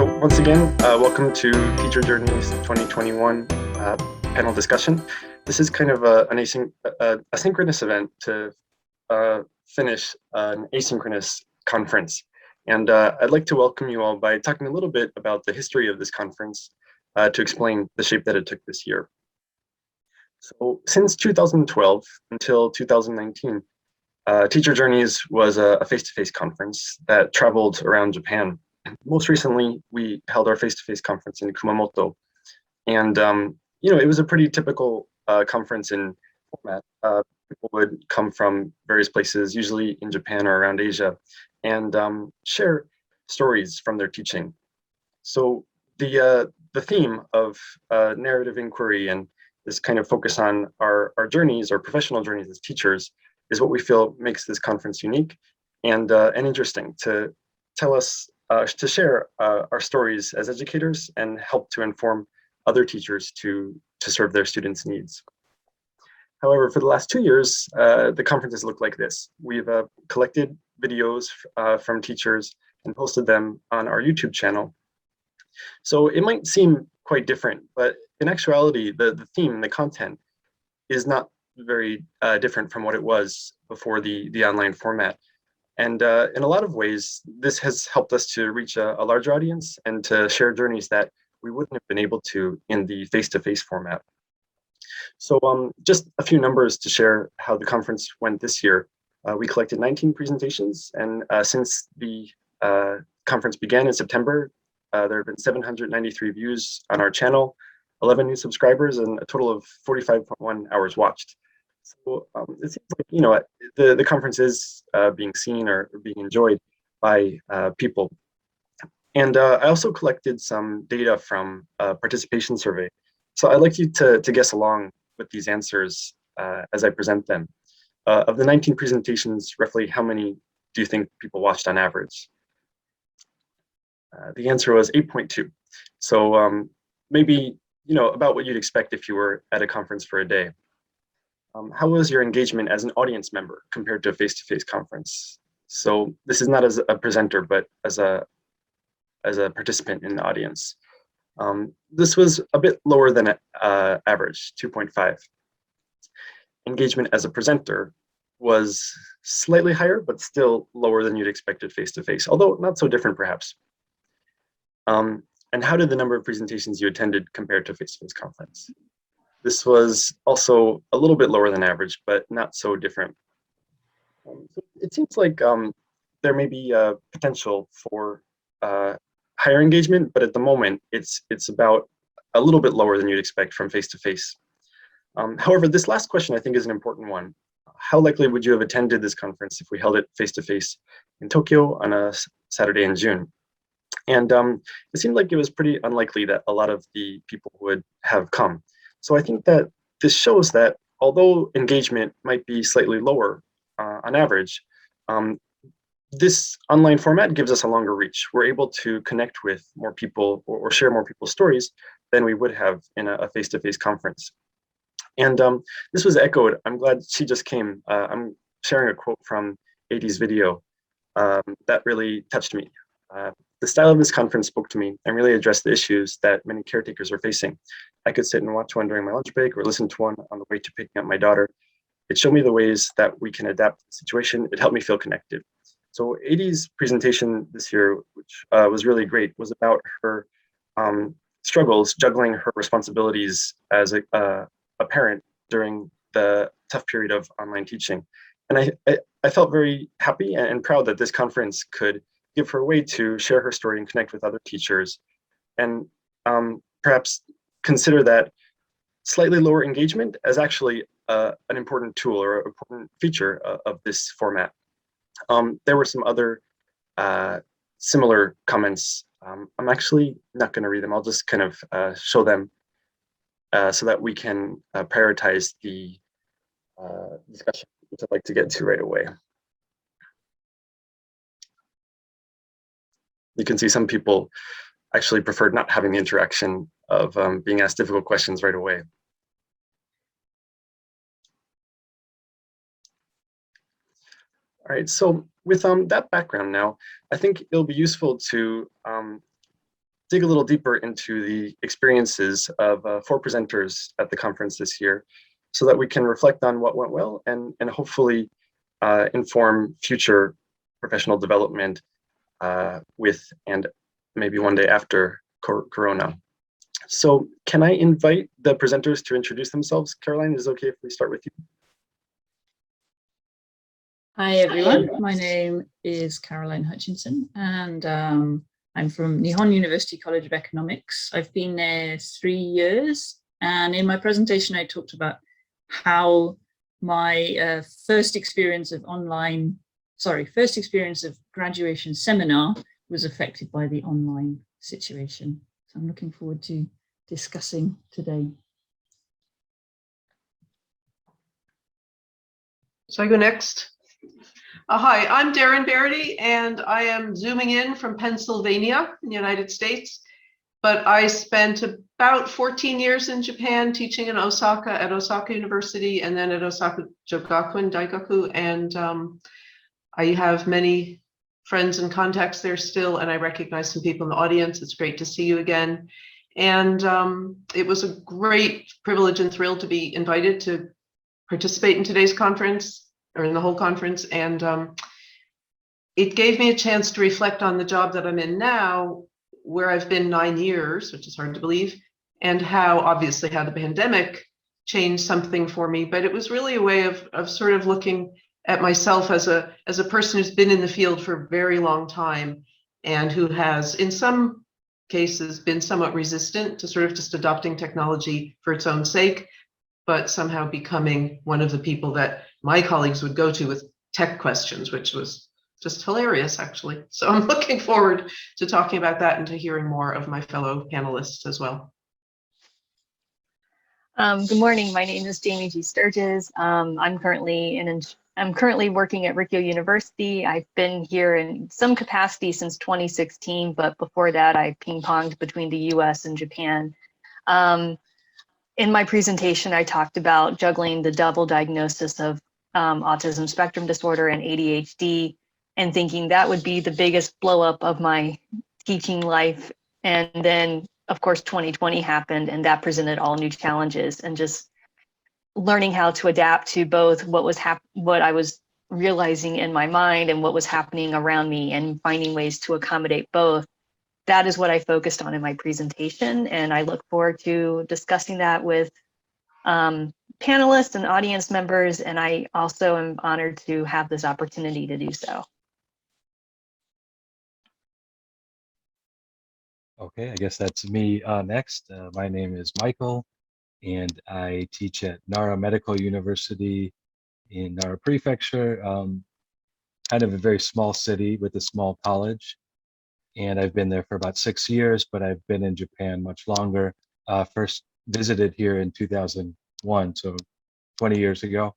So once again, welcome to Teacher Journeys 2021 panel discussion. This is kind of an asynchronous event to finish an asynchronous conference. And I'd like to welcome you all by talking a little bit about the history of this conference to explain the shape that it took this year. So since 2012 until 2019, Teacher Journeys was a face-to-face conference that traveled around Japan. Most recently, we held our face-to-face conference in Kumamoto. And, it was a pretty typical conference in format. People would come from various places, usually in Japan or around Asia, and share stories from their teaching. So the theme of narrative inquiry and this kind of focus on our journeys, our professional journeys as teachers, is what we feel makes this conference unique and interesting to tell us, to share our stories as educators and help to inform other teachers to serve their students' needs. However, for the last 2 years, the conference has looked like this. We've collected videos from teachers and posted them on our YouTube channel. So it might seem quite different, but in actuality, the theme, the content is not very different from what it was before the online format. And in a lot of ways, this has helped us to reach a larger audience and to share journeys that we wouldn't have been able to in the face-to-face format. So just a few numbers to share how the conference went this year. We collected 19 presentations, and since the conference began in September, there have been 793 views on our channel, 11 new subscribers, and a total of 45.1 hours watched. So it seems like, the conference is being seen or being enjoyed by people. And I also collected some data from a participation survey. So I'd like you to guess along with these answers as I present them. Of the 19 presentations, roughly how many do you think people watched on average? The answer was 8.2. So maybe, about what you'd expect if you were at a conference for a day. How was your engagement as an audience member compared to a face-to-face conference? So this is not as a presenter, but as a participant in the audience. This was a bit lower than average, 2.5. Engagement as a presenter was slightly higher, but still lower than you'd expected face-to-face, although not so different perhaps. And how did the number of presentations you attended compare to face-to-face conference? This was also a little bit lower than average, but not so different. So it seems like there may be potential for higher engagement, but at the moment, it's about a little bit lower than you'd expect from face-to-face. However, this last question I think is an important one. How likely would you have attended this conference if we held it face-to-face in Tokyo on a Saturday in June? And it seemed like it was pretty unlikely that a lot of the people would have come. So I think that this shows that although engagement might be slightly lower on average, this online format gives us a longer reach. We're able to connect with more people or share more people's stories than we would have in a face-to-face conference. And this was echoed. I'm glad she just came. I'm sharing a quote from AD's video that really touched me. The style of this conference spoke to me and really addressed the issues that many caretakers are facing. I could sit and watch one during my lunch break or listen to one on the way to picking up my daughter. It showed me the ways that we can adapt to the situation. It helped me feel connected. So AD's presentation this year, which was really great, was about her struggles juggling her responsibilities as a parent during the tough period of online teaching. And I felt very happy and proud that this conference could give her a way to share her story and connect with other teachers, and perhaps consider that slightly lower engagement as actually an important tool or an important feature of this format. There were some other similar comments. I'm actually not going to read them. I'll just kind of show them so that we can prioritize the discussion, which I'd like to get to right away. You can see some people actually preferred not having the interaction of being asked difficult questions right away. All right, so with that background now, I think it'll be useful to dig a little deeper into the experiences of 4 presenters at the conference this year so that we can reflect on what went well and hopefully inform future professional development with and maybe one day after Corona. So can I invite the presenters to introduce themselves? Caroline, is it okay if we start with you? Hi everyone, my name is Caroline Hutchinson and I'm from Nihon University College of Economics. I've been there 3 years, and in my presentation I talked about how my first experience of graduation seminar was affected by the online situation. So I'm looking forward to discussing today. So I go next. Hi, I'm Deryn Verity, and I am zooming in from Pennsylvania in the United States. But I spent about 14 years in Japan teaching in Osaka at Osaka University and then at Osaka Jogakuen Daigaku. And I have many friends and contacts there still, and I recognize some people in the audience. It's great to see you again. And it was a great privilege and thrill to be invited to participate in today's conference, or in the whole conference. And it gave me a chance to reflect on the job that I'm in now, where I've been 9 years, which is hard to believe, and how obviously how the pandemic changed something for me. But it was really a way of sort of looking at myself as a person who's been in the field for a very long time and who has, in some cases, been somewhat resistant to sort of just adopting technology for its own sake, but somehow becoming one of the people that my colleagues would go to with tech questions, which was just hilarious, actually. So I'm looking forward to talking about that and to hearing more of my fellow panelists as well. Good morning. My name is Jamie G. Sturges. I'm currently working at Rikkyo University. I've been here in some capacity since 2016, but before that, I ping-ponged between the US and Japan. In my presentation, I talked about juggling the double diagnosis of autism spectrum disorder and ADHD, and thinking that would be the biggest blow up of my teaching life. And then, of course, 2020 happened, and that presented all new challenges, and just learning how to adapt to both what I was realizing in my mind and what was happening around me, and finding ways to accommodate both. That is what I focused on in my presentation, and I look forward to discussing that with panelists and audience members, and I also am honored to have this opportunity to do so. Okay, I guess that's me next. My name is Michael, and I teach at Nara Medical University in Nara Prefecture, kind of a very small city with a small college. And I've been there for about 6 years, but I've been in Japan much longer. First visited here in 2001, so 20 years ago.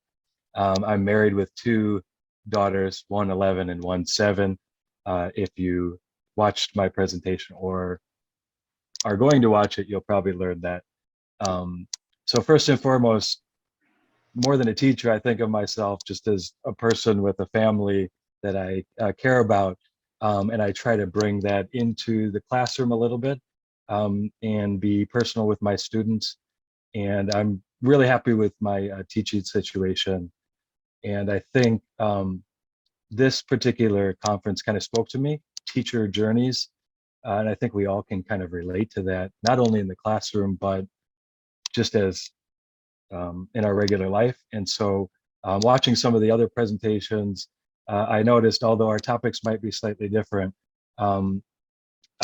I'm married with 2 daughters, one 11 and one 7. If you watched my presentation or are going to watch it, you'll probably learn that. So first and foremost, more than a teacher, I think of myself just as a person with a family that I care about. And I try to bring that into the classroom a little bit and be personal with my students. And I'm really happy with my teaching situation. And I think this particular conference kind of spoke to me, teacher journeys. And I think we all can kind of relate to that, not only in the classroom, but just as in our regular life. And so watching some of the other presentations, I noticed, although our topics might be slightly different,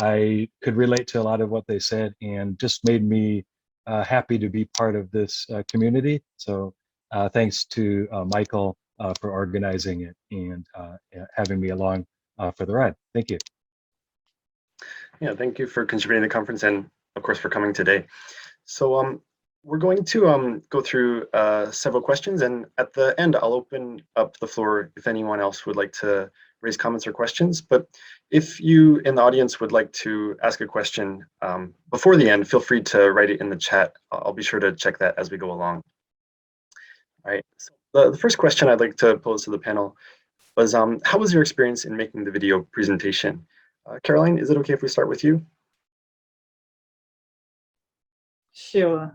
I could relate to a lot of what they said, and just made me happy to be part of this community. So thanks to Michael for organizing it and having me along for the ride. Thank you. Yeah, thank you for contributing to the conference and, of course, for coming today. So we're going to go through several questions, and at the end, I'll open up the floor if anyone else would like to raise comments or questions. But if you in the audience would like to ask a question before the end, feel free to write it in the chat. I'll be sure to check that as we go along. All right, so the first question I'd like to pose to the panel was, how was your experience in making the video presentation? Caroline, is it okay if we start with you? Sure.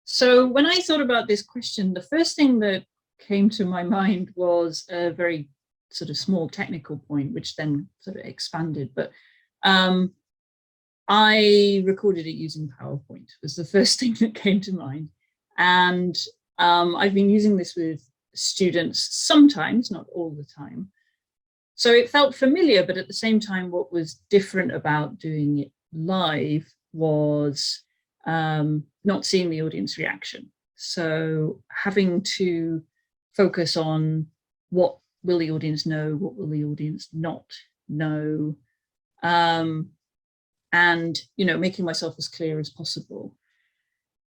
So when I thought about this question, the first thing that came to my mind was a very sort of small technical point, which then sort of expanded. But I recorded it using PowerPoint was the first thing that came to mind. And I've been using this with students sometimes, not all the time. So it felt familiar, but at the same time, what was different about doing it live was not seeing the audience reaction. So having to focus on what will the audience know, what will the audience not know, and making myself as clear as possible.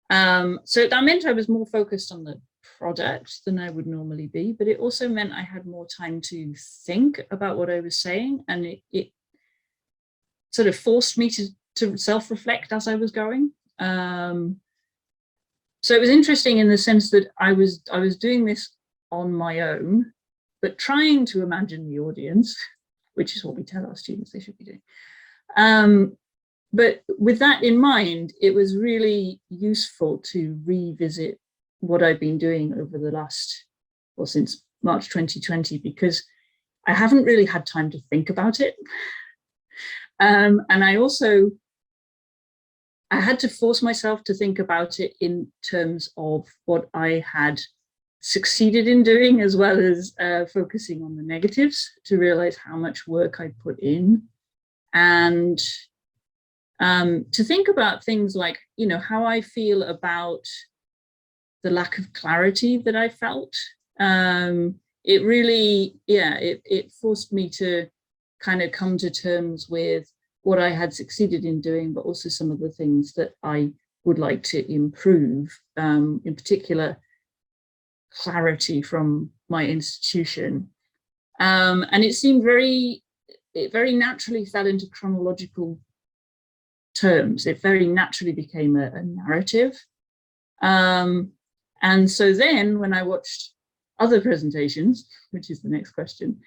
So that meant I was more focused on the product than I would normally be, but it also meant I had more time to think about what I was saying, and it sort of forced me to self-reflect as I was going. So it was interesting in the sense that I was doing this on my own, but trying to imagine the audience, which is what we tell our students they should be doing. But with that in mind, it was really useful to revisit what I've been doing over the last, well, since March 2020, because I haven't really had time to think about it. And I had to force myself to think about it in terms of what I had succeeded in doing, as well as focusing on the negatives, to realize how much work I put in, and to think about things like, how I feel about the lack of clarity that I felt. It really, it forced me to kind of come to terms with what I had succeeded in doing, but also some of the things that I would like to improve, in particular, clarity from my institution. And it seemed it very naturally fell into chronological terms. It very naturally became a narrative. And so then when I watched other presentations, which is the next question,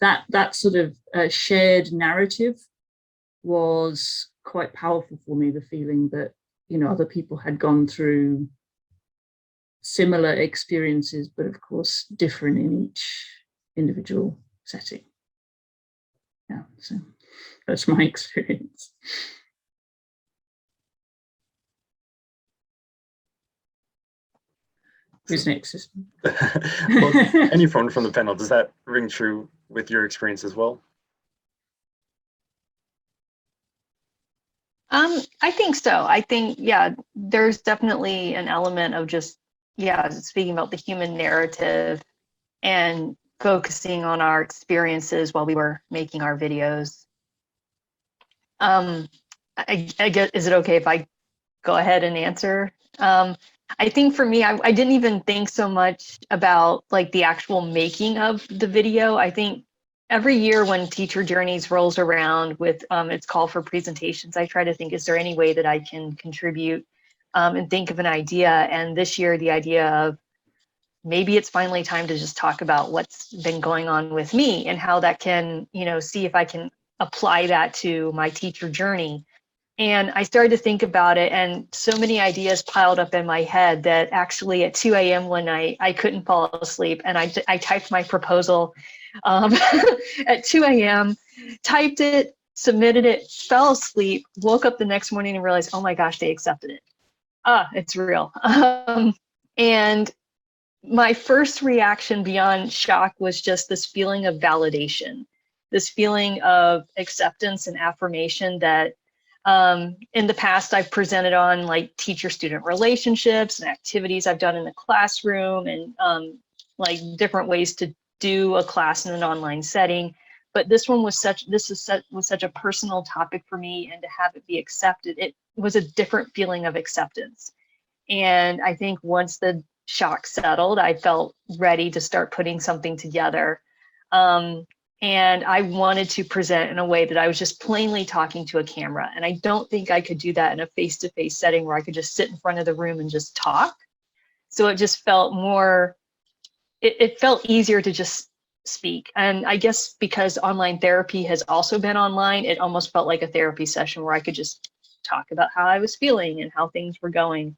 that sort of shared narrative was quite powerful for me, the feeling that, other people had gone through similar experiences, but of course different in each individual setting. Yeah, so that's my experience. Who's next? Well, anyone from the panel, does that ring true with your experience as well? I think so. I think, there's definitely an element of just, speaking about the human narrative and focusing on our experiences while we were making our videos. I guess, is it okay if I go ahead and answer? I think for me, I didn't even think so much about like the actual making of the video. I think every year when Teacher Journeys rolls around with its call for presentations, I try to think, is there any way that I can contribute and think of an idea? And this year, the idea of maybe it's finally time to just talk about what's been going on with me and how that can, see if I can apply that to my teacher journey. And I started to think about it, and so many ideas piled up in my head that actually at 2 a.m. one night, I couldn't fall asleep. And I typed my proposal at 2 a.m., typed it, submitted it, fell asleep, woke up the next morning and realized, oh my gosh, they accepted it. It's real. And my first reaction beyond shock was just this feeling of validation, this feeling of acceptance and affirmation that in the past, I've presented on like teacher-student relationships and activities I've done in the classroom and like different ways to do a class in an online setting. But this one was such a personal topic for me, and to have it be accepted, it was a different feeling of acceptance. And I think once the shock settled, I felt ready to start putting something together. And I wanted to present in a way that I was just plainly talking to a camera. And I don't think I could do that in a face-to-face setting where I could just sit in front of the room and just talk. So it just felt more, it felt easier to just speak. And I guess because online therapy has also been online, it almost felt like a therapy session where I could just talk about how I was feeling and how things were going.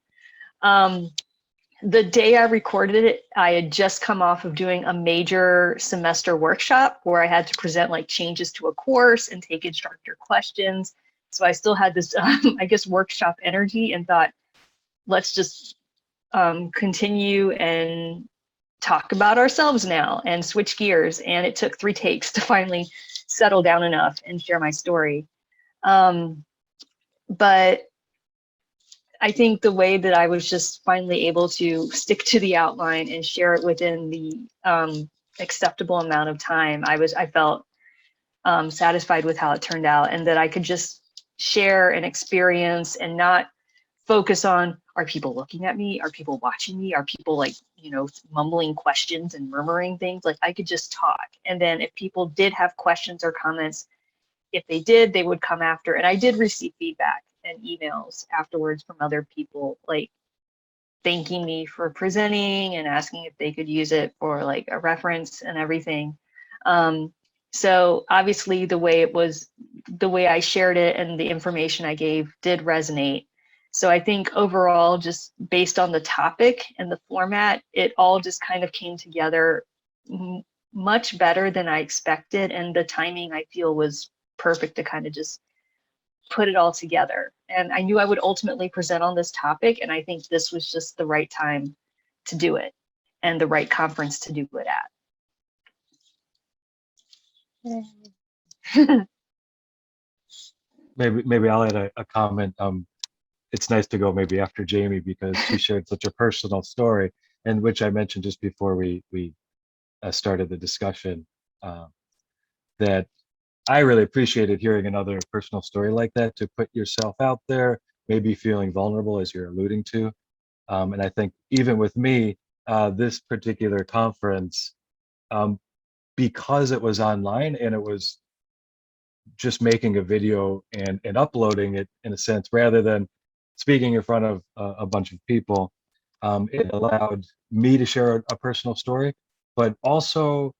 The day I recorded it, I had just come off of doing a major semester workshop where I had to present like changes to a course and take instructor questions. So I still had this, I guess, workshop energy, and thought, let's just continue and talk about ourselves now and switch gears. And it took 3 takes to finally settle down enough and share my story. But I think the way that I was just finally able to stick to the outline and share it within the acceptable amount of time, I felt satisfied with how it turned out, and that I could just share an experience and not focus on, are people looking at me? Are people watching me? Are people like, mumbling questions and murmuring things? Like, I could just talk. And then if people did have questions or comments, if they did, they would come after. And I did receive feedback and emails afterwards from other people, like thanking me for presenting and asking if they could use it for like a reference and everything. So obviously the way I shared it and the information I gave did resonate. So I think overall, just based on the topic and the format, it all just kind of came together much better than I expected. And the timing, I feel, was perfect to kind of just put it all together. And I knew I would ultimately present on this topic, and I think this was just the right time to do it and the right conference to do it at. Maybe I'll add a comment. It's nice to go maybe after Jamie, because she shared such a personal story, and which I mentioned just before we started the discussion, that I really appreciated hearing another personal story like that, to put yourself out there, maybe feeling vulnerable as you're alluding to. And I think even with me, this particular conference, because it was online and it was just making a video and uploading it, in a sense, rather than speaking in front of a bunch of people, it allowed me to share a personal story, but also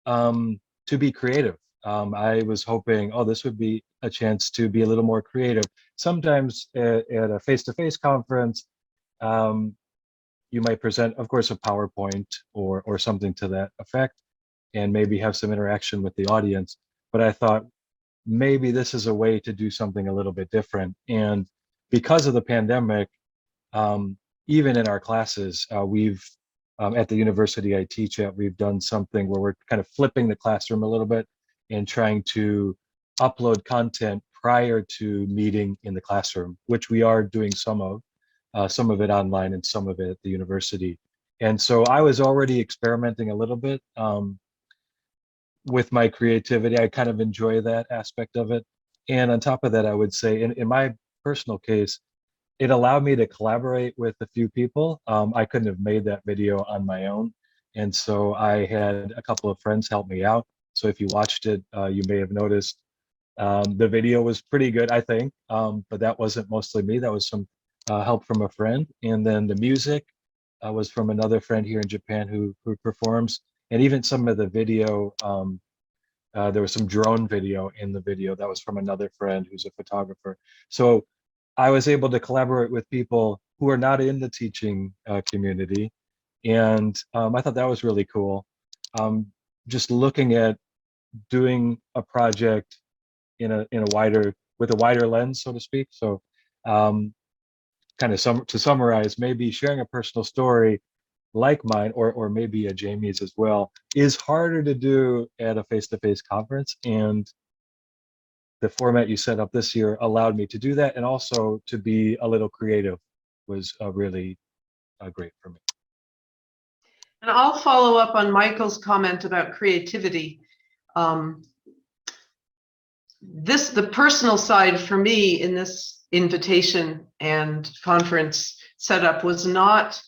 to be creative. I was hoping, this would be a chance to be a little more creative. Sometimes at a face-to-face conference, you might present, of course, a PowerPoint or something to that effect, and maybe have some interaction with the audience. But I thought maybe this is a way to do something a little bit different. And because of the pandemic, even in our classes, we've at the university I teach at, we've done something where we're kind of flipping the classroom a little bit and trying to upload content prior to meeting in the classroom, which we are doing some of it online and some of it at the university. And so I was already experimenting a little bit with my creativity. I kind of enjoy that aspect of it. And on top of that, I would say in my personal case, it allowed me to collaborate with a few people. I couldn't have made that video on my own. And so I had a couple of friends help me out. So if you watched it, you may have noticed the video was pretty good, I think, but that wasn't mostly me. That was some help from a friend. And then the music was from another friend here in Japan who performs. And even some of the video, there was some drone video in the video that was from another friend who's a photographer. So I was able to collaborate with people who are not in the teaching community. And I thought that was really cool. Just looking at doing a project with a wider lens, so to speak. So kind of to summarize, maybe sharing a personal story like mine, or maybe a Jamie's as well, is harder to do at a face-to-face conference. And the format you set up this year allowed me to do that, and also to be a little creative was really great for me. And I'll follow up on Michael's comment about creativity. The personal side for me in this invitation and conference setup was not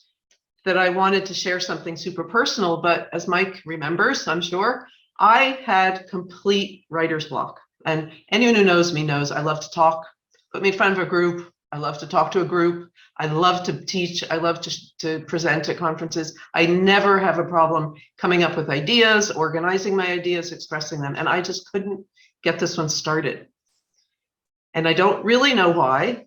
that I wanted to share something super personal, but as Mike remembers, I'm sure, I had complete writer's block. And anyone who knows me knows I love to talk. Put me in front of a group. I love to talk to a group. I love to teach. I love to present at conferences. I never have a problem coming up with ideas, organizing my ideas, expressing them. And I just couldn't get this one started. And I don't really know why.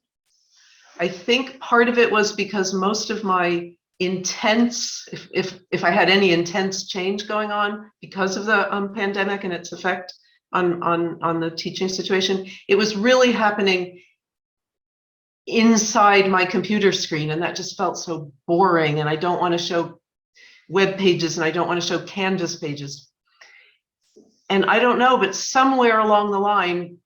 I think part of it was because most of my intense, if I had any intense change going on because of the pandemic and its effect on the teaching situation, it was really happening inside my computer screen, and that just felt so boring. And I don't want to show web pages, and I don't want to show Canvas pages. And I don't know, but somewhere along the line,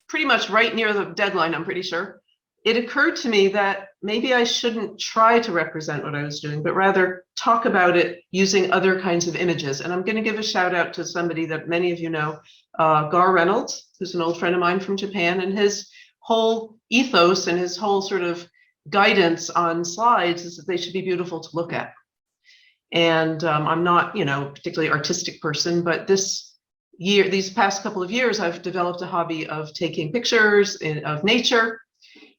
pretty much right near the deadline, I'm pretty sure, it occurred to me that maybe I shouldn't try to represent what I was doing, but rather talk about it using other kinds of images. And I'm going to give a shout out to somebody that many of you know, Gar Reynolds, who's an old friend of mine from Japan, and his whole ethos and his whole sort of guidance on slides is that they should be beautiful to look at. And I'm not, you know, a particularly artistic person, but these past couple of years, I've developed a hobby of taking pictures of nature,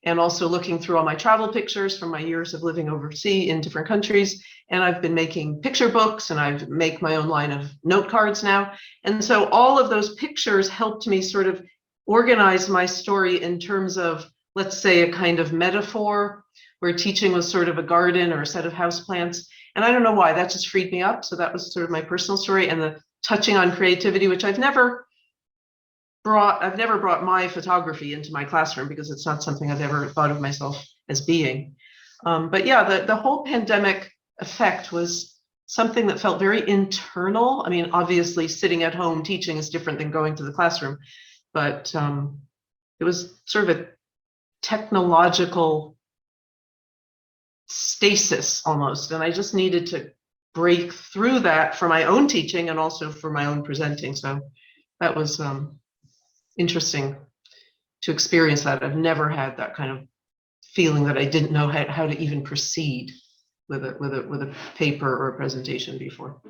and also looking through all my travel pictures from my years of living overseas in different countries. And I've been making picture books, and I make my own line of note cards now. And so all of those pictures helped me sort of organize my story in terms of, let's say, a kind of metaphor where teaching was sort of a garden or a set of houseplants. And I don't know why, that just freed me up. So that was sort of my personal story, and the touching on creativity, which I've never brought my photography into my classroom because it's not something I've ever thought of myself as being. But yeah, the whole pandemic effect was something that felt very internal. I mean, obviously sitting at home teaching is different than going to the classroom, but it was sort of a technological stasis almost. And I just needed to break through that for my own teaching and also for my own presenting. So that was interesting to experience that. I've never had that kind of feeling that I didn't know how to even proceed with a paper or a presentation before.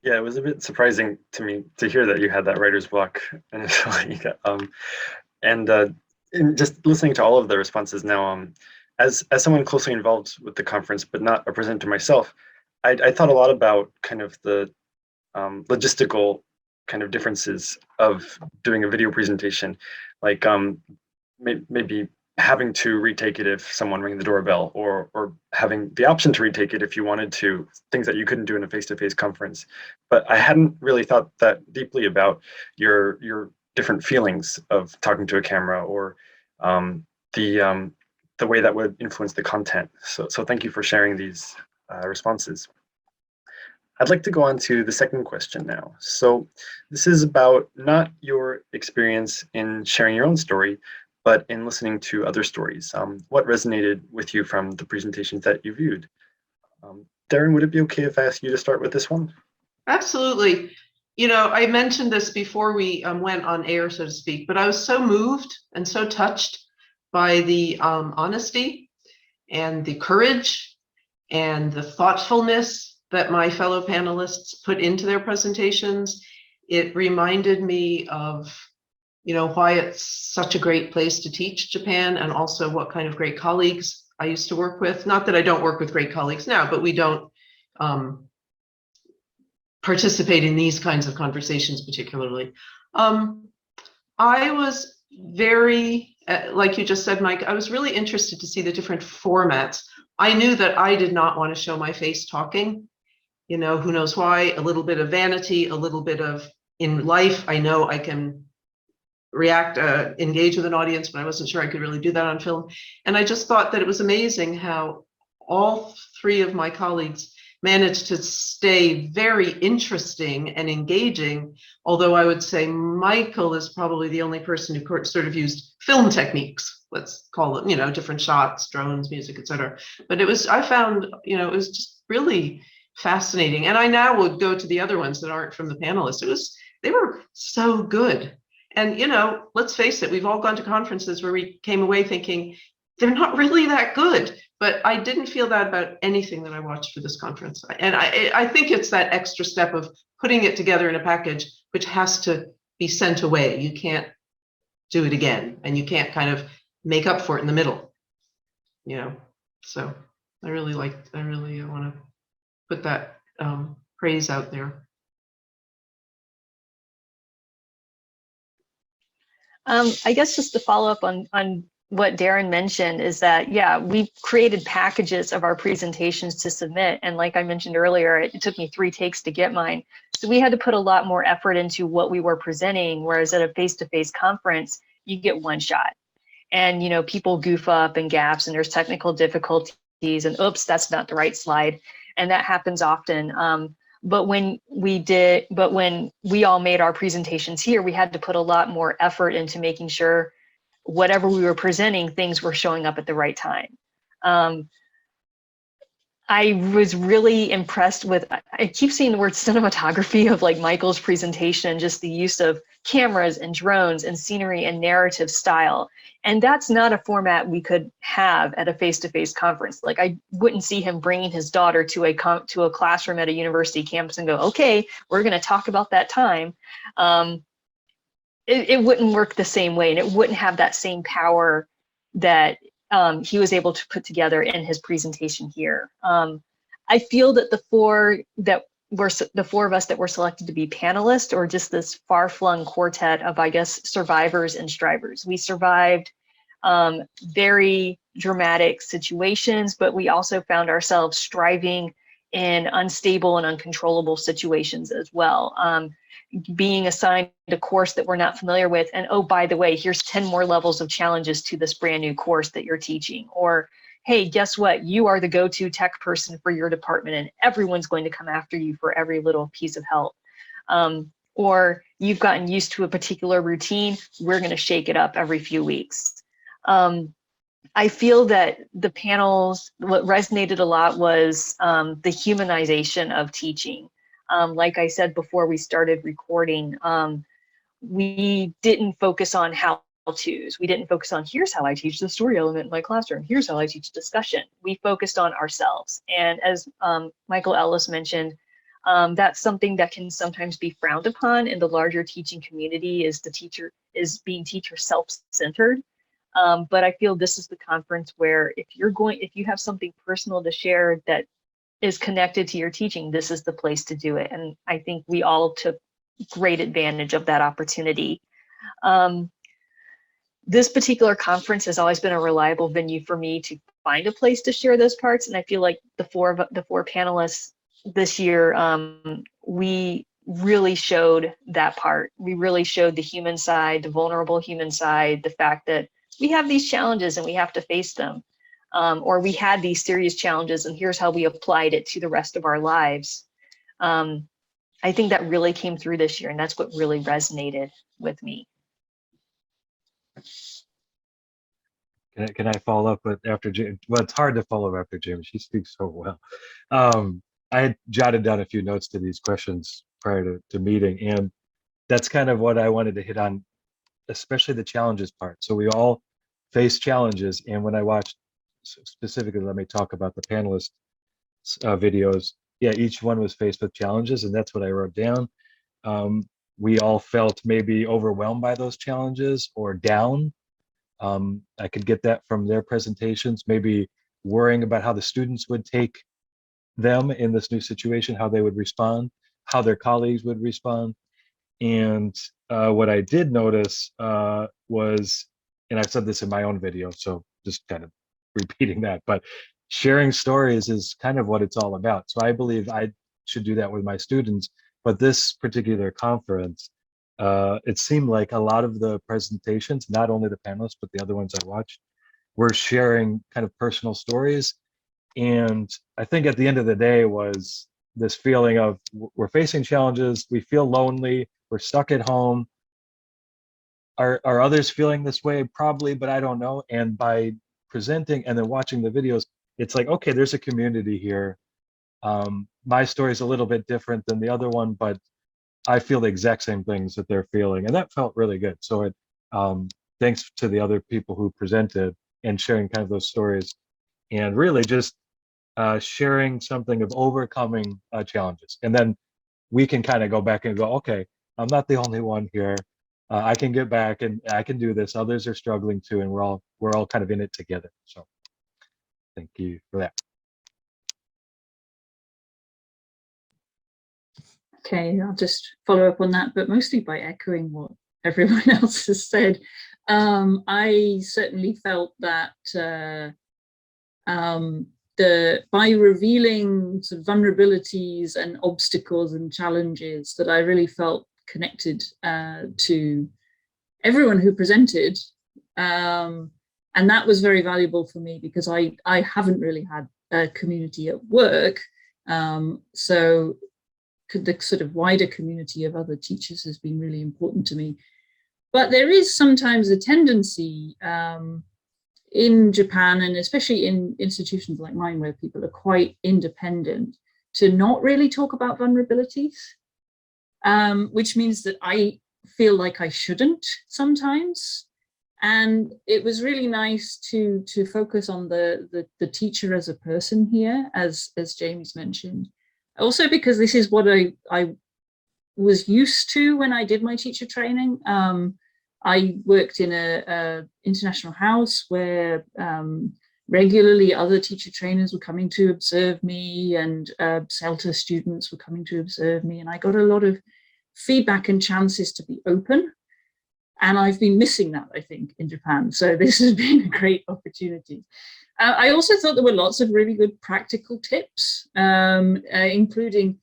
Yeah, it was a bit surprising to me to hear that you had that writer's block initially. And just listening to all of the responses now, as someone closely involved with the conference, but not a presenter myself, I thought a lot about kind of the logistical kind of differences of doing a video presentation, like maybe having to retake it if someone rang the doorbell, or having the option to retake it if you wanted to, things that you couldn't do in a face-to-face conference. But I hadn't really thought that deeply about your different feelings of talking to a camera, or the way that would influence the content. So thank you for sharing these responses. I'd like to go on to the second question now. So this is about not your experience in sharing your own story, but in listening to other stories. What resonated with you from the presentations that you viewed? Deryn, would it be okay if I ask you to start with this one? Absolutely. You know, I mentioned this before we went on air, so to speak, but I was so moved and so touched by the honesty and the courage and the thoughtfulness that my fellow panelists put into their presentations. It reminded me of, you know, why it's such a great place to teach Japan, and also what kind of great colleagues I used to work with. Not that I don't work with great colleagues now, but we don't participate in these kinds of conversations particularly. I was very, like you just said, Mike, I was really interested to see the different formats. I knew that I did not want to show my face talking. You know, who knows why? A little bit of vanity, a little bit of, in life, I know I can react, engage with an audience, but I wasn't sure I could really do that on film. And I just thought that it was amazing how all three of my colleagues managed to stay very interesting and engaging, although I would say Michael is probably the only person who sort of used film techniques, let's call it, you know, different shots, drones, music, etc. But it was, I found, you know, it was just really fascinating. And I now would go to the other ones that aren't from the panelists. They were so good. And, you know, let's face it, we've all gone to conferences where we came away thinking they're not really that good, but I didn't feel that about anything that I watched for this conference. And I think it's that extra step of putting it together in a package, which has to be sent away. You can't do it again, and you can't kind of make up for it in the middle, you know? So I really want to put that praise out there. I guess just to follow up on what Deryn mentioned is that, yeah, we created packages of our presentations to submit. And like I mentioned earlier, it took me 3 takes to get mine. So we had to put a lot more effort into what we were presenting, whereas at a face-to-face conference, you get one shot. And, you know, people goof up and gaps and there's technical difficulties and oops, that's not the right slide. And that happens often. But when we all made our presentations here, we had to put a lot more effort into making sure whatever we were presenting, things were showing up at the right time. I was really impressed with, I keep seeing the word cinematography of like Michael's presentation, just the use of cameras and drones and scenery and narrative style. And that's not a format we could have at a face-to-face conference. Like I wouldn't see him bringing his daughter to a classroom at a university campus and go, okay, we're gonna talk about that time. It wouldn't work the same way, and it wouldn't have that same power that he was able to put together in his presentation here. I feel that the four of us that were selected to be panelists, or just this far-flung quartet of, I guess, survivors and strivers. We survived very dramatic situations, but we also found ourselves striving in unstable and uncontrollable situations as well. Being assigned a course that we're not familiar with, and oh, by the way, here's 10 more levels of challenges to this brand new course that you're teaching. Or, hey, guess what? You are the go-to tech person for your department and everyone's going to come after you for every little piece of help. Or you've gotten used to a particular routine, we're gonna shake it up every few weeks. I feel that the panels, what resonated a lot was the humanization of teaching. Like I said before we started recording, we didn't focus on how-tos. We didn't focus on, here's how I teach the story element in my classroom. Here's how I teach discussion. We focused on ourselves. And as Michael Ellis mentioned, that's something that can sometimes be frowned upon in the larger teaching community, is being teacher self-centered. But I feel this is the conference where if you have something personal to share that is connected to your teaching, this is the place to do it. And I think we all took great advantage of that opportunity. This particular conference has always been a reliable venue for me to find a place to share those parts. And I feel like the four panelists this year, we really showed that part. We really showed the human side, the vulnerable human side, the fact that we have these challenges and we have to face them. Or we had these serious challenges and here's how we applied it to the rest of our lives. I think that really came through this year, and that's what really resonated with me. Can I follow up with after Jim? Well, it's hard to follow up after Jim. She speaks so well. I had jotted down a few notes to these questions prior to meeting, and that's kind of what I wanted to hit on, especially the challenges part. So we all face challenges, and when I watched specifically, let me talk about the panelists videos. Yeah, each one was faced with challenges, and that's what I wrote down. We all felt maybe overwhelmed by those challenges or down. I could get that from their presentations, maybe worrying about how the students would take them in this new situation, how they would respond, how their colleagues would respond. And what I did notice was, and I've said this in my own video, so just kind of repeating that, but sharing stories is kind of what it's all about. So I believe I should do that with my students. But this particular conference, it seemed like a lot of the presentations, not only the panelists, but the other ones I watched, were sharing kind of personal stories. And I think at the end of the day was this feeling of we're facing challenges, we feel lonely, we're stuck at home. Are others feeling this way? Probably, but I don't know. And by presenting and then watching the videos, it's like, okay, there's a community here. My story is a little bit different than the other one, but I feel the exact same things that they're feeling. And that felt really good. So thanks to the other people who presented and sharing kind of those stories, and really just sharing something of overcoming challenges. And then we can kind of go back and go, okay, I'm not the only one here. I can get back and I can do this. Others are struggling too, and we're all kind of in it together. So thank you for that. Okay, I'll just follow up on that, but mostly by echoing what everyone else has said. I certainly felt that by revealing sort of vulnerabilities and obstacles and challenges, that I really felt connected to everyone who presented. And that was very valuable for me because I haven't really had a community at work. So the sort of wider community of other teachers has been really important to me. But there is sometimes a tendency in Japan, and especially in institutions like mine where people are quite independent, to not really talk about vulnerabilities, which means that I feel like I shouldn't sometimes. And it was really nice to focus on the teacher as a person here, as Jamie's mentioned. Also because this is what I was used to when I did my teacher training. I worked in a international house where regularly other teacher trainers were coming to observe me, and CELTA students were coming to observe me, and I got a lot of feedback and chances to be open. And I've been missing that, I think, in Japan. So this has been a great opportunity. I also thought there were lots of really good practical tips, including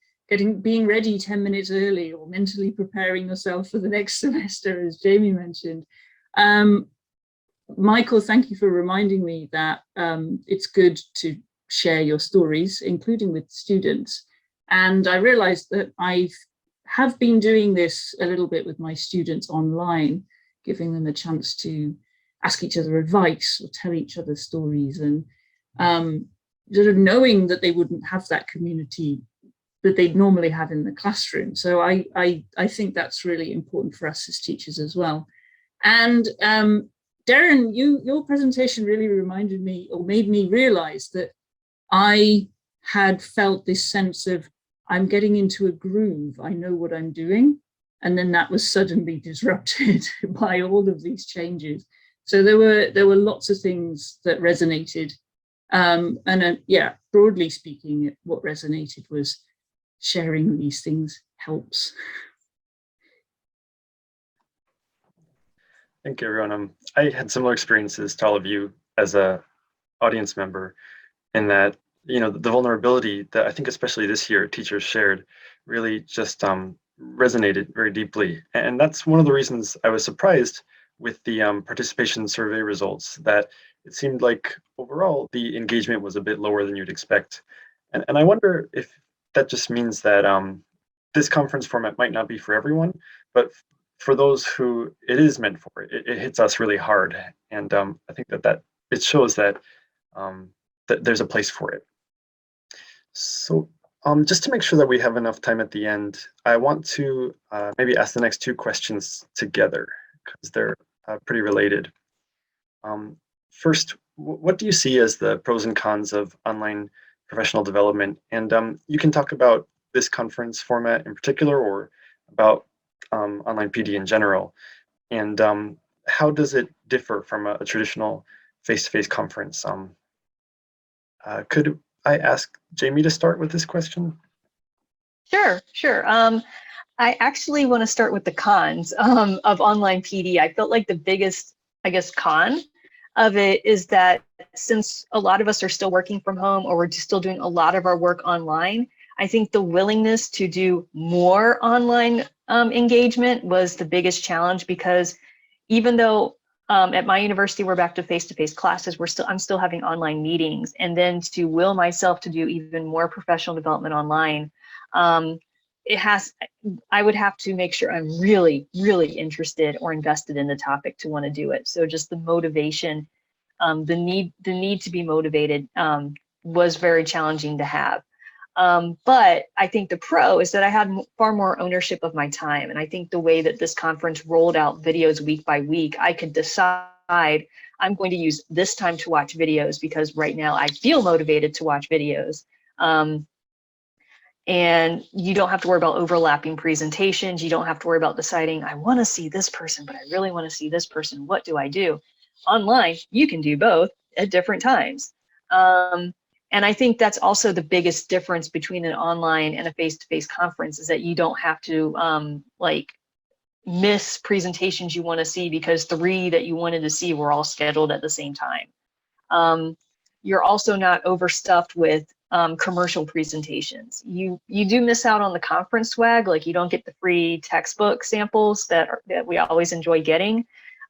being ready 10 minutes early, or mentally preparing yourself for the next semester, as Jamie mentioned. Michael, thank you for reminding me that it's good to share your stories, including with students. And I realized that I have been doing this a little bit with my students online, giving them a chance to ask each other advice or tell each other stories, and sort of knowing that they wouldn't have that community that they'd normally have in the classroom. So I think that's really important for us as teachers as well. And Deryn, your presentation really reminded me, or made me realize, that I had felt this sense of, I'm getting into a groove, I know what I'm doing. And then that was suddenly disrupted by all of these changes. So there were lots of things that resonated. Yeah, broadly speaking, what resonated was sharing these things helps. Thank you, everyone. I had similar experiences to all of you as a audience member, in that, you know, the vulnerability that I think especially this year teachers shared really just resonated very deeply. And that's one of the reasons I was surprised with the participation survey results, that it seemed like overall the engagement was a bit lower than you'd expect. And I wonder if that just means that this conference format might not be for everyone, but for those who it is meant for, it hits us really hard. And I think that it shows that that there's a place for it. So just to make sure that we have enough time at the end, I want to maybe ask the next two questions together, because they're pretty related. First, what do you see as the pros and cons of online professional development? And you can talk about this conference format in particular, or about online PD in general. And how does it differ from a traditional face-to-face conference? Could I ask Jamie to start with this question? Sure. I actually want to start with the cons of online PD. I felt like the biggest, I guess, con of it is that since a lot of us are still working from home, or we're still doing a lot of our work online, I think the willingness to do more online engagement was the biggest challenge, because even though at my university we're back to face-to-face classes, I'm still having online meetings, and then to will myself to do even more professional development online, I would have to make sure I'm really, really interested or invested in the topic to want to do it. So just the motivation, the need to be motivated was very challenging to have. But I think the pro is that I had far more ownership of my time. And I think the way that this conference rolled out videos week by week, I could decide I'm going to use this time to watch videos because right now I feel motivated to watch videos. And you don't have to worry about overlapping presentations. You don't have to worry about deciding, I want to see this person, but I really want to see this person. What do I do? Online, you can do both at different times. And I think that's also the biggest difference between an online and a face-to-face conference, is that you don't have to miss presentations you want to see because 3 that you wanted to see were all scheduled at the same time. You're also not overstuffed with commercial presentations. You do miss out on the conference swag, like you don't get the free textbook samples that we always enjoy getting.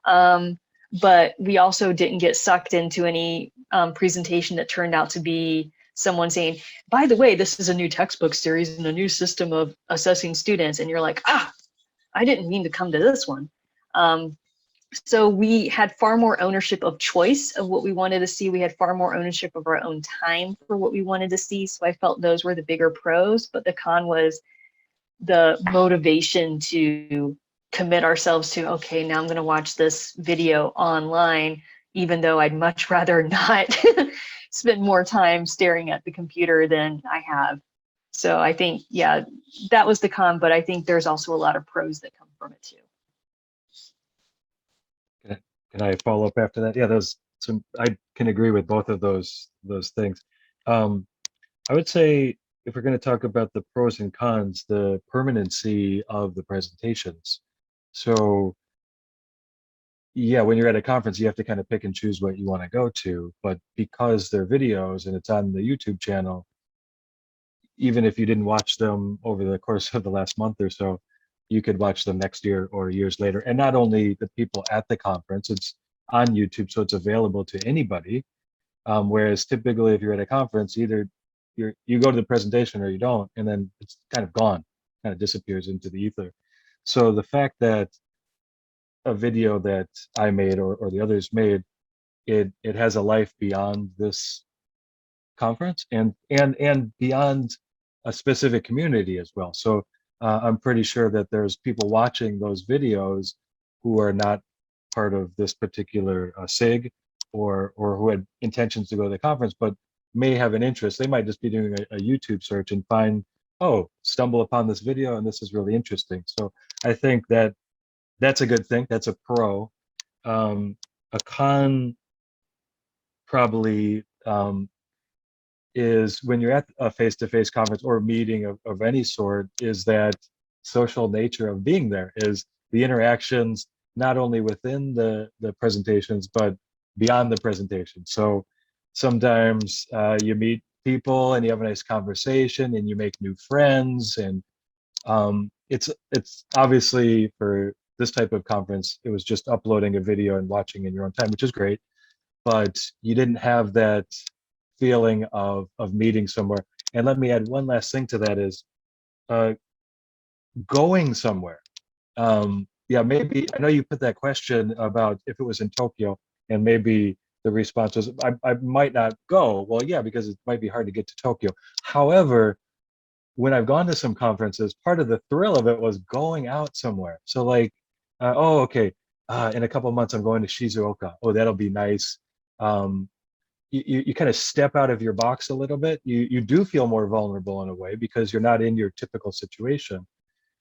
But we also didn't get sucked into any presentation that turned out to be someone saying, by the way, this is a new textbook series and a new system of assessing students. And you're like, I didn't mean to come to this one. So we had far more ownership of choice of what we wanted to see. We had far more ownership of our own time for what we wanted to see. So I felt those were the bigger pros, but the con was the motivation to commit ourselves to, okay, now I'm going to watch this video online, even though I'd much rather not spend more time staring at the computer than I have. So I think, yeah, that was the con, but I think there's also a lot of pros that come from it too. Can I follow up after that? Yeah, I can agree with both of those things. I would say if we're going to talk about the pros and cons, the permanency of the presentations. So yeah, when you're at a conference, you have to kind of pick and choose what you want to go to, but because they're videos and it's on the YouTube channel, even if you didn't watch them over the course of the last month or so, you could watch them next year or years later. And not only the people at the conference, it's on YouTube, so it's available to anybody. Whereas typically if you're at a conference, either you go to the presentation or you don't, and then it's kind of gone, kind of disappears into the ether. So the fact that a video that I made or the others made, it has a life beyond this conference and beyond a specific community as well. So I'm pretty sure that there's people watching those videos who are not part of this particular SIG or who had intentions to go to the conference, but may have an interest. They might just be doing a YouTube search and find, oh, stumble upon this video and this is really interesting. So I think that that's a good thing. That's a pro. A con probably is when you're at a face-to-face conference or a meeting of any sort, is that social nature of being there, is the interactions not only within the presentations but beyond the presentation. So sometimes you meet people and you have a nice conversation and you make new friends, and it's obviously for this type of conference, it was just uploading a video and watching in your own time, which is great, but you didn't have that feeling of meeting somewhere. And let me add one last thing to that is going somewhere. Yeah, maybe, I know you put that question about if it was in Tokyo, and maybe the response was, I might not go. Well, yeah, because it might be hard to get to Tokyo. However, when I've gone to some conferences, part of the thrill of it was going out somewhere. So like, oh, okay, in a couple of months, I'm going to Shizuoka. Oh, that'll be nice. You kind of step out of your box a little bit. You do feel more vulnerable in a way because you're not in your typical situation.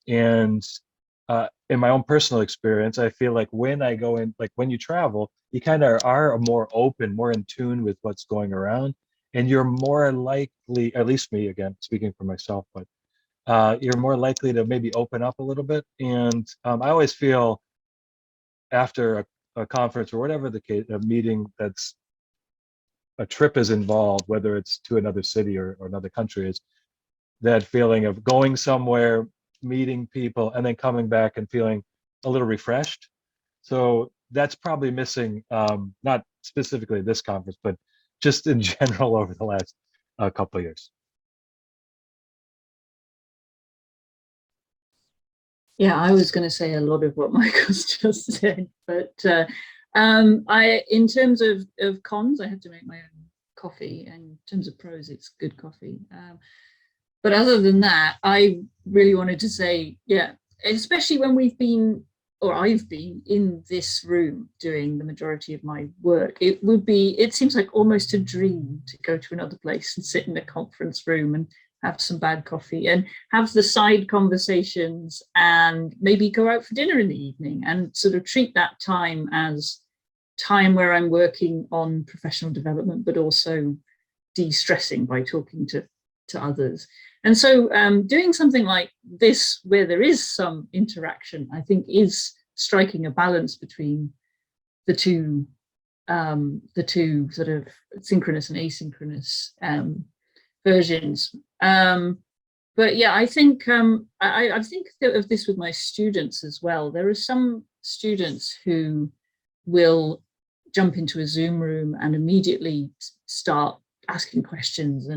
And in my own personal experience, I feel like when I go in, like when you travel, you kind of are more open, more in tune with what's going around. And you're more likely, at least me, again, speaking for myself, but you're more likely to maybe open up a little bit. And I always feel after a conference or whatever the case, a meeting that's a trip is involved, whether it's to another city or another country, is that feeling of going somewhere, meeting people, and then coming back and feeling a little refreshed. So that's probably missing, not specifically this conference, but just in general over the last couple of years. Yeah, I was going to say a lot of what Michael's just said, but in terms of cons, I have to make my own coffee, and in terms of pros, it's good coffee. But other than that, I really wanted to say, yeah, especially when we've been, or I've been in this room doing the majority of my work, it seems like almost a dream to go to another place and sit in a conference room and have some bad coffee and have the side conversations and maybe go out for dinner in the evening and sort of treat that time as time where I'm working on professional development, but also de-stressing by talking to to others. And so doing something like this, where there is some interaction, I think is striking a balance between the two sort of synchronous and asynchronous versions. But yeah, I think I think of this with my students as well. There are some students who will jump into a Zoom room and immediately start asking questions,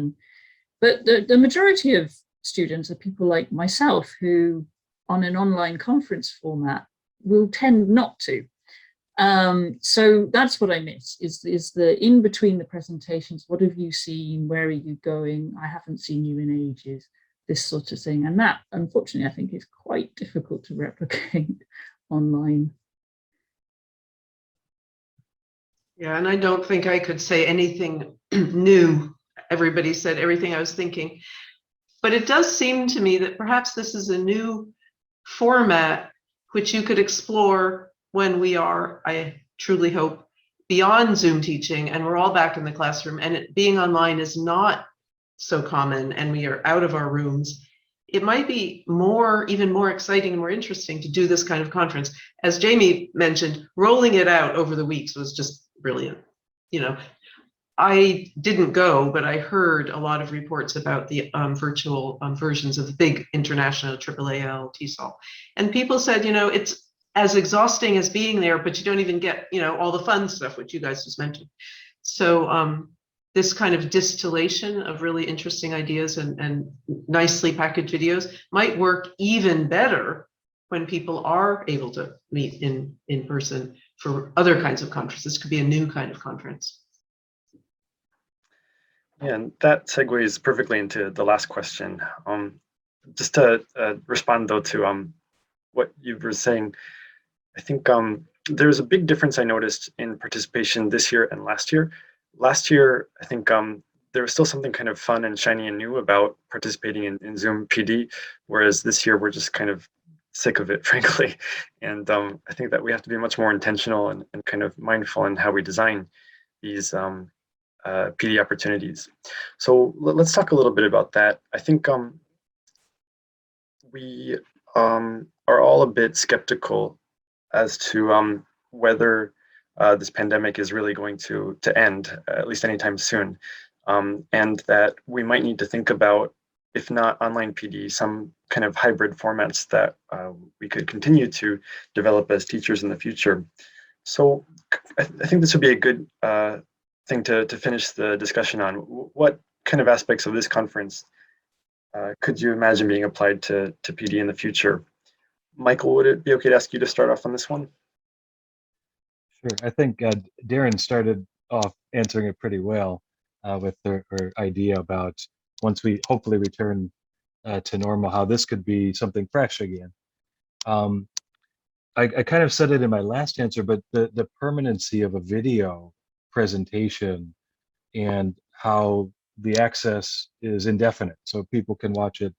but the majority of students are people like myself who, on an online conference format, will tend not to. So that's what I miss, is the in between the presentations. What have you seen? Where are you going? I haven't seen you in ages. This sort of thing. And that, unfortunately, I think is quite difficult to replicate online. Yeah, and I don't think I could say anything new. Everybody said everything I was thinking. But it does seem to me that perhaps this is a new format which you could explore when we are, I truly hope, beyond Zoom teaching and we're all back in the classroom, and it being online is not so common and we are out of our rooms. It might be even more exciting and more interesting to do this kind of conference. As Jamie mentioned, rolling it out over the weeks was just brilliant. You know, I didn't go, but I heard a lot of reports about the virtual versions of the big international AAAL TESOL. And people said, you know, it's as exhausting as being there, but you don't even get, you know, all the fun stuff, which you guys just mentioned. So this kind of distillation of really interesting ideas and nicely packaged videos might work even better when people are able to meet in person for other kinds of conferences. This could be a new kind of conference. Yeah, and that segues perfectly into the last question. Just to respond though to what you were saying, I think there's a big difference I noticed in participation this year and last year. Last year, I think there was still something kind of fun and shiny and new about participating in Zoom PD, whereas this year we're just kind of sick of it, frankly. And I think that we have to be much more intentional and kind of mindful in how we design these PD opportunities. So let's talk a little bit about that. I think we are all a bit skeptical as to whether this pandemic is really going to end, at least anytime soon, and that we might need to think about, if not online PD, some kind of hybrid formats that we could continue to develop as teachers in the future. So I think this would be a good thing to finish the discussion on. What kind of aspects of this conference could you imagine being applied to PD in the future? Michael, would it be okay to ask you to start off on this one? Sure. I think Deryn started off answering it pretty well with her idea about once we hopefully return to normal, how this could be something fresh again. I kind of said it in my last answer, but the permanency of a video presentation and how the access is indefinite, so people can watch it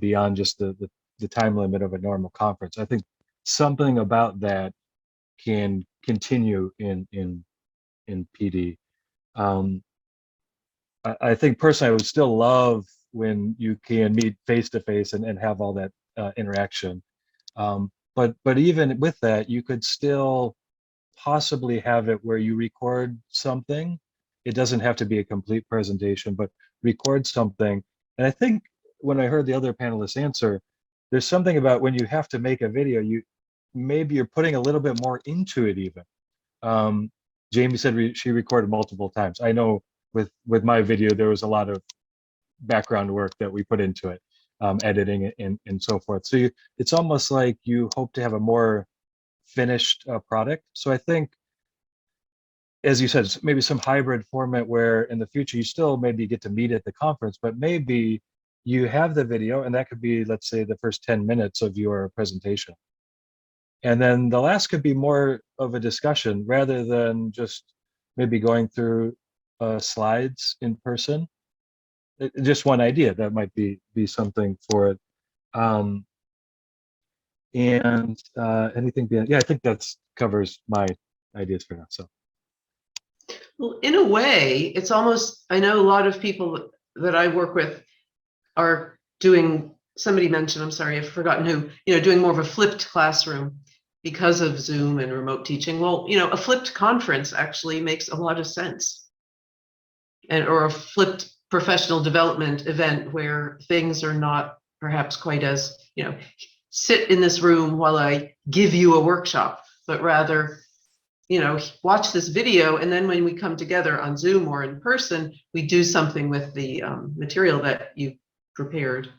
beyond just the time limit of a normal conference. I think something about that can continue in PD. I think personally, I would still love when you can meet face to face and have all that interaction. But even with that, you could still possibly have it where you record something. It doesn't have to be a complete presentation, but record something. And I think when I heard the other panelists answer, there's something about when you have to make a video, maybe you're putting a little bit more into it even. Jamie said she recorded multiple times. I know with my video, there was a lot of background work that we put into it, editing it and so forth. So it's almost like you hope to have a more finished product. So I think, as you said, maybe some hybrid format where in the future you still maybe get to meet at the conference, but maybe you have the video and that could be, let's say, the first 10 minutes of your presentation. And then the last could be more of a discussion rather than just maybe going through slides in person. Just one idea that might be something for it. And anything beyond, yeah, I think that's covers my ideas for now. So, well, in a way, it's almost, I know a lot of people that I work with are doing, somebody mentioned, I'm sorry, I've forgotten who, doing more of a flipped classroom because of Zoom and remote teaching. Well, a flipped conference actually makes a lot of sense. Or a flipped professional development event where things are not perhaps quite as, sit in this room while I give you a workshop, but rather, watch this video, and then when we come together on Zoom or in person, we do something with the material that you prepared.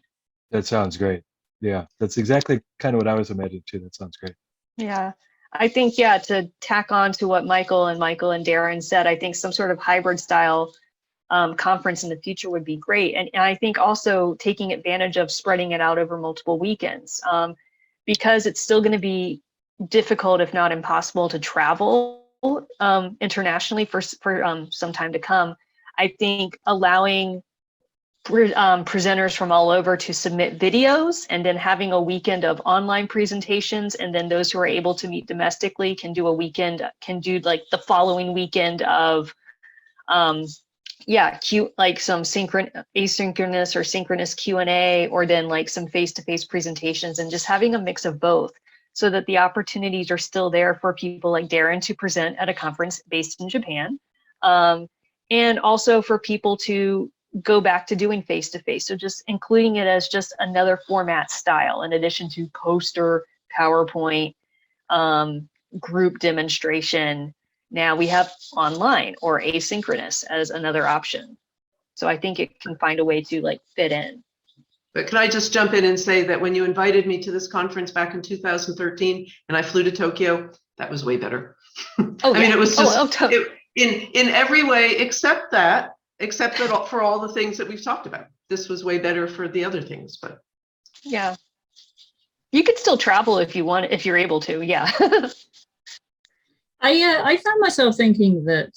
That sounds great. Yeah, that's exactly kind of what I was imagining too. That sounds great. Yeah, I think, yeah, to tack on to what Michael and Deryn said, I think some sort of hybrid style conference in the future would be great. And I think also taking advantage of spreading it out over multiple weekends, because it's still going to be difficult, if not impossible, to travel internationally for some time to come. I think allowing presenters from all over to submit videos, and then having a weekend of online presentations, and then those who are able to meet domestically can do like the following weekend of like some asynchronous or synchronous Q&A, or then like some face-to-face presentations, and just having a mix of both, so that the opportunities are still there for people like Deryn to present at a conference based in Japan, and also for people to go back to doing face-to-face. So just including it as just another format style, in addition to poster, PowerPoint, group demonstration. Now we have online or asynchronous as another option. So I think it can find a way to like fit in. But can I just jump in and say that when you invited me to this conference back in 2013 and I flew to Tokyo, that was way better. Oh, I mean, it was just totally. in every way except that for all the things that we've talked about. This was way better for the other things, but yeah, you could still travel if you want, if you're able to. Yeah. I found myself thinking that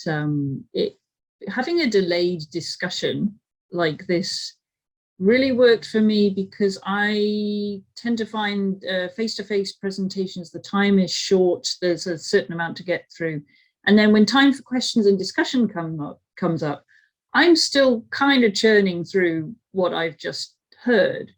having a delayed discussion like this really worked for me, because I tend to find face-to-face presentations, the time is short, there's a certain amount to get through. And then when time for questions and discussion comes up, I'm still kind of churning through what I've just heard.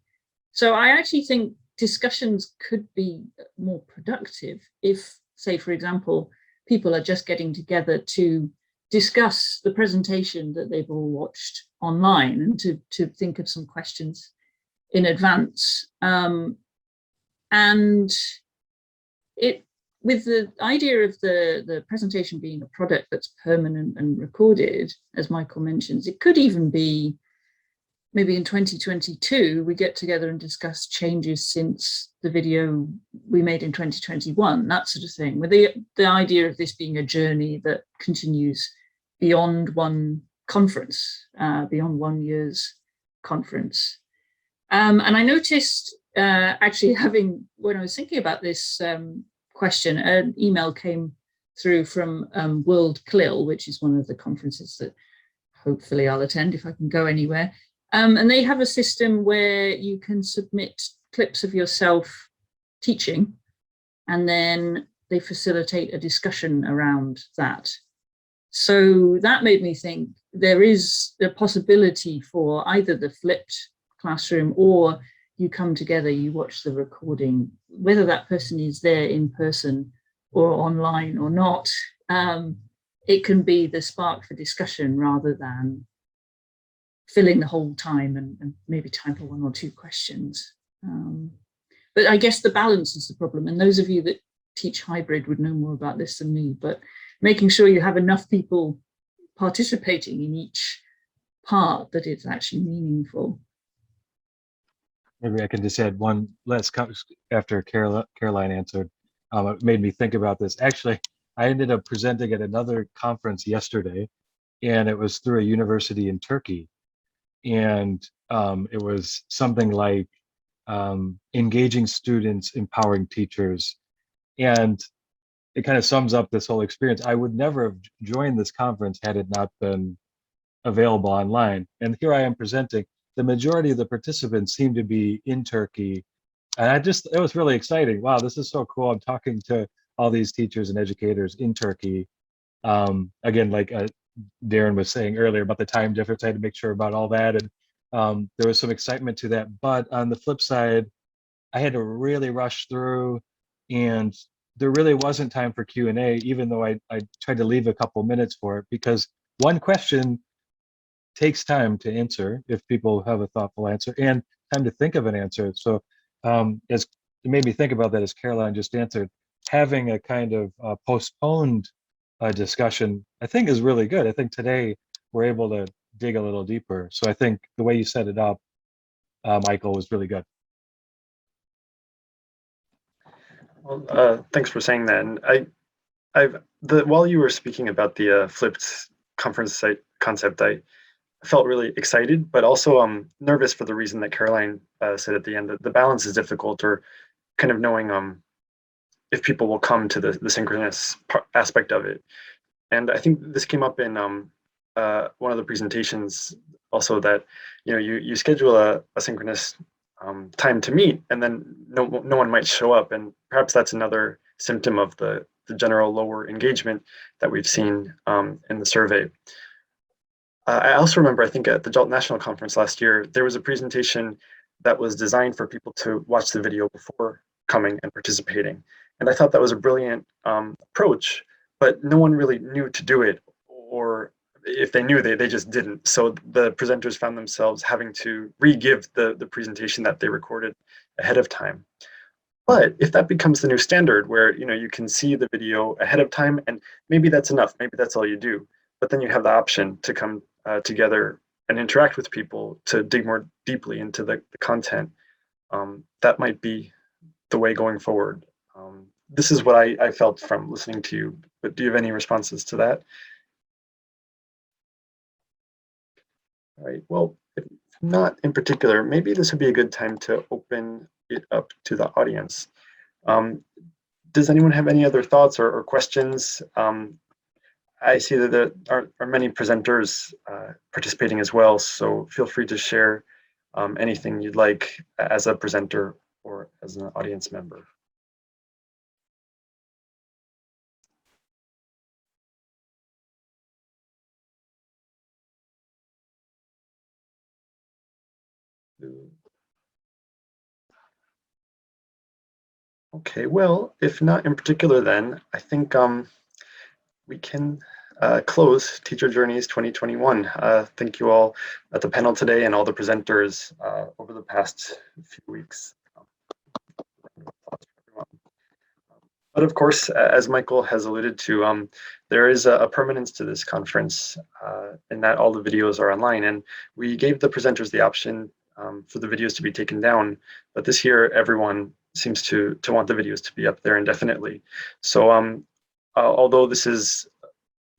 So I actually think discussions could be more productive if, say, for example, people are just getting together to discuss the presentation that they've all watched online, and to think of some questions in advance. And it, with the idea of the presentation being a product that's permanent and recorded, as Michael mentions, it could even be maybe in 2022, we get together and discuss changes since the video we made in 2021, that sort of thing, with the idea of this being a journey that continues beyond one conference, beyond 1 year's conference. And I noticed actually when I was thinking about this question, an email came through from World CLIL, which is one of the conferences that hopefully I'll attend if I can go anywhere. And they have a system where you can submit clips of yourself teaching, and then they facilitate a discussion around that. So that made me think there is the possibility for either the flipped classroom, or you come together, you watch the recording, whether that person is there in person or online or not. It can be the spark for discussion rather than filling the whole time and maybe time for 1 or 2 questions. But I guess the balance is the problem. And those of you that teach hybrid would know more about this than me, but making sure you have enough people participating in each part that it's actually meaningful. Maybe I can just add one last comment after Caroline answered. It made me think about this. Actually, I ended up presenting at another conference yesterday, and it was through a university in Turkey. And it was something like engaging students, empowering teachers. And it kind of sums up this whole experience. I would never have joined this conference had it not been available online. And here I am presenting. The majority of the participants seem to be in Turkey. And it was really exciting. Wow, this is so cool. I'm talking to all these teachers and educators in Turkey. Again, like Deryn was saying earlier about the time difference, I had to make sure about all that. And there was some excitement to that. But on the flip side, I had to really rush through, and there really wasn't time for Q&A, even though I tried to leave a couple minutes for it, because one question takes time to answer if people have a thoughtful answer and time to think of an answer. So as it made me think about that, as Caroline just answered, having a kind of postponed discussion, I think is really good. I think today we're able to dig a little deeper. So I think the way you set it up, Michael, was really good. Well, thanks for saying that. And while you were speaking about the flipped conference site concept, I felt really excited, but also nervous for the reason that Caroline said at the end. That the balance is difficult, or kind of knowing if people will come to the synchronous aspect of it. And I think this came up in one of the presentations also, that you schedule a synchronous time to meet, and then no one might show up, and perhaps that's another symptom of the general lower engagement that we've seen in the survey. I also remember, I think at the JALT National Conference last year, there was a presentation that was designed for people to watch the video before coming and participating. And I thought that was a brilliant approach, but no one really knew to do it, or if they knew, they just didn't. So the presenters found themselves having to re-give the presentation that they recorded ahead of time. But if that becomes the new standard, where you can see the video ahead of time, and maybe that's enough, maybe that's all you do, but then you have the option to come together and interact with people to dig more deeply into the content, that might be the way going forward. This is what I felt from listening to you, but do you have any responses to that? All right, well, if not in particular, maybe this would be a good time to open it up to the audience. Does anyone have any other thoughts or questions? I see that there are many presenters participating as well, so feel free to share anything you'd like as a presenter or as an audience member. Okay, well, if not in particular, then I think we can close Teacher Journeys 2021. Thank you all at the panel today and all the presenters over the past few weeks. But of course, as Michael has alluded to, there is a permanence to this conference in that all the videos are online, and we gave the presenters the option for the videos to be taken down, but this year everyone seems to want the videos to be up there indefinitely. So although this is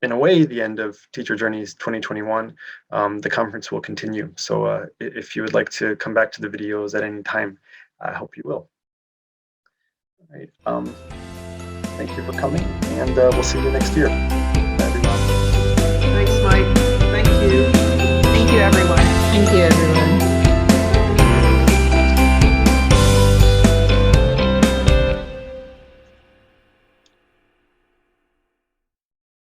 in a way the end of Teacher Journeys 2021, the conference will continue. So if you would like to come back to the videos at any time, I hope you will. All right. Thank you for coming, and we'll see you next year. Bye, everyone. Thanks, Mike. Thank you. Thank you, everyone. Thank you, everyone.